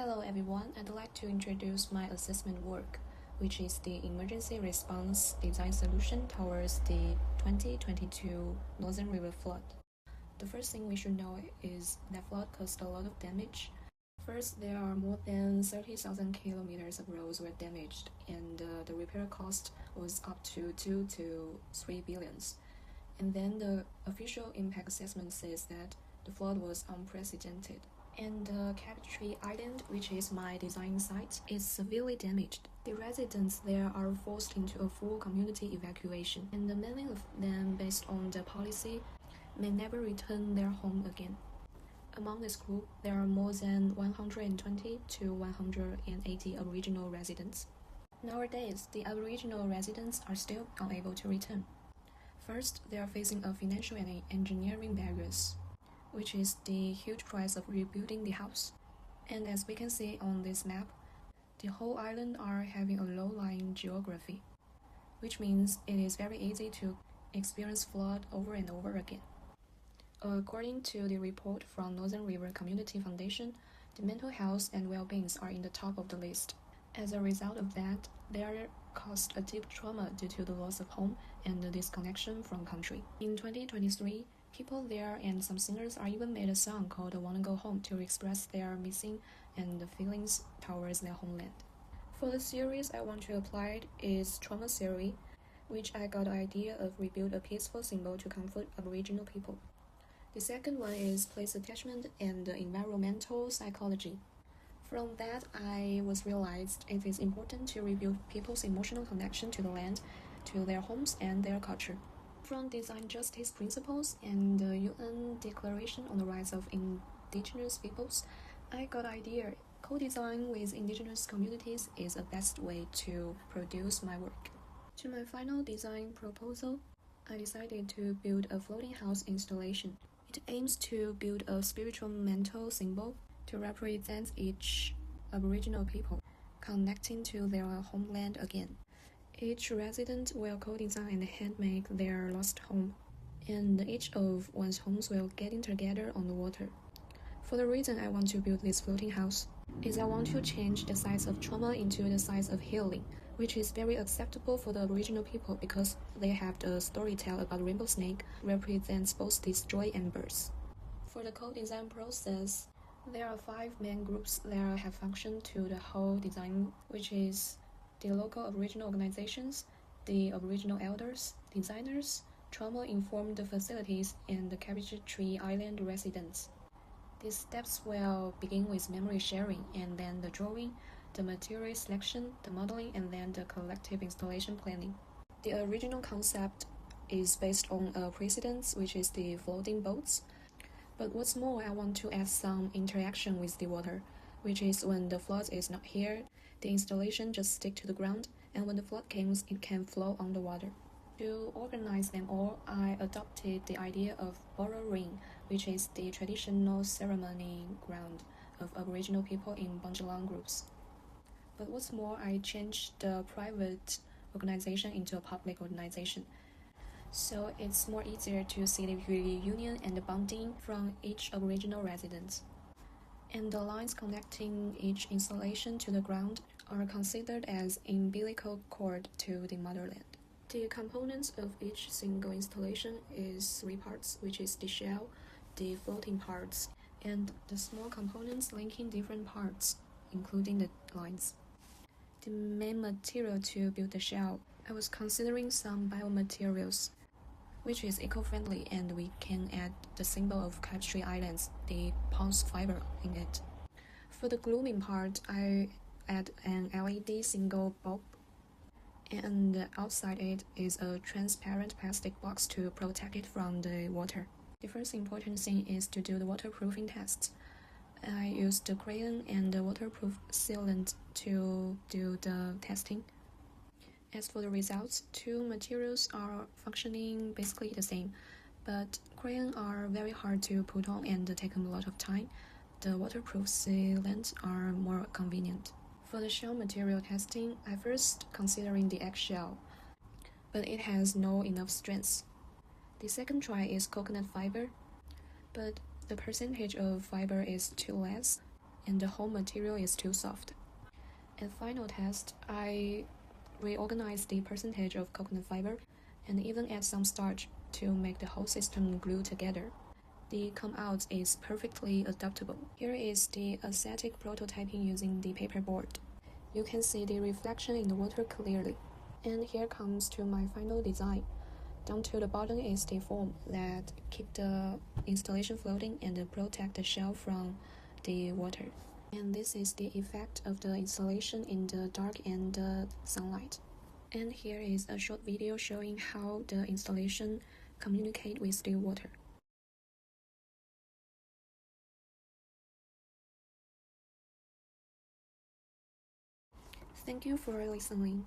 Hello everyone, I'd like to introduce my assessment work, which is the emergency response design solution towards the 2022 Northern River flood. The first thing we should know is that flood caused a lot of damage. First, there are more than 30,000 kilometers of roads were damaged, and the repair cost was up to 2 to 3 billions. And then the official impact assessment says that the flood was unprecedented. And Captree Island, which is my design site, is severely damaged. The residents there are forced into a full community evacuation, and many of them, based on the policy, may never return their home again. Among this group, there are more than 120 to 180 Aboriginal residents. Nowadays, the Aboriginal residents are still unable to return. First, they are facing a financial and engineering barriers, which is the huge price of rebuilding the house. And as we can see on this map, the whole island are having a low-lying geography, which means it is very easy to experience flood over and over again. According to the report from Northern River Community Foundation, the mental health and well-being are in the top of the list. As a result of that, they are caused a deep trauma due to the loss of home and the disconnection from country. In 2023, people there and some singers are even made a song called "Wanna Go Home" to express their missing and the feelings towards their homeland. For the series I want to apply is trauma theory, which I got the idea of rebuild a peaceful symbol to comfort Aboriginal people. The second one is place attachment and environmental psychology. From that, I was realized it is important to rebuild people's emotional connection to the land, to their homes and their culture. From design justice principles and the UN Declaration on the Rights of Indigenous Peoples, I got the idea co-design with indigenous communities is the best way to produce my work. To my final design proposal, I decided to build a floating house installation. It aims to build a spiritual mental symbol to represent each Aboriginal people connecting to their homeland again. Each resident will co-design and hand-make their lost home, and each of one's homes will get together on the water. For the reason I want to build this floating house is I want to change the size of trauma into the size of healing, which is very acceptable for the Aboriginal people because they have the story tell about rainbow snake represents both this joy and birth. For the co-design process, there are 5 main groups that have functioned to the whole design, which is the local Aboriginal organizations, the Aboriginal elders, designers, trauma-informed facilities, and the Captree Island residents. These steps will begin with memory sharing, and then the drawing, the material selection, the modeling, and then the collective installation planning. The original concept is based on a precedent, which is the floating boats. But what's more, I want to add some interaction with the water, which is when the flood is not here, the installation just stick to the ground, and when the flood comes, it can flow on the water. To organize them all, I adopted the idea of borrow ring, which is the traditional ceremony ground of Aboriginal people in Bundjalung groups. But what's more, I changed the private organization into a public organization, so it's more easier to see the reunion and the bonding from each Aboriginal resident. And the lines connecting each installation to the ground are considered as umbilical cord to the motherland. The components of each single installation is 3 parts, which is the shell, the floating parts, and the small components linking different parts, including the lines. The main material to build the shell, I was considering some biomaterials, which is eco-friendly, and we can add the symbol of Captree Islands, the ponce fiber, in it. For the gluing part, I add an LED single bulb, and outside it is a transparent plastic box to protect it from the water. The first important thing is to do the waterproofing tests. I used the crayon and the waterproof sealant to do the testing. As for the results, 2 materials are functioning basically the same, but crayon are very hard to put on and take a lot of time. The waterproof sealants are more convenient. For the shell material testing, I first considering the eggshell, but it has no enough strength. The second try is coconut fiber, but the percentage of fiber is too less. and the whole material is too soft. At final test, I reorganized the percentage of coconut fiber and even add some starch to make the whole system glue together. The come-out is perfectly adaptable. Here is the aesthetic prototyping using the paperboard. You can see the reflection in the water clearly. And here comes to my final design. Down to the bottom is the foam that keep the installation floating and protect the shell from the water. And this is the effect of the installation in the dark and the sunlight. And here is a short video showing how the installation communicate with the water. Thank you for listening.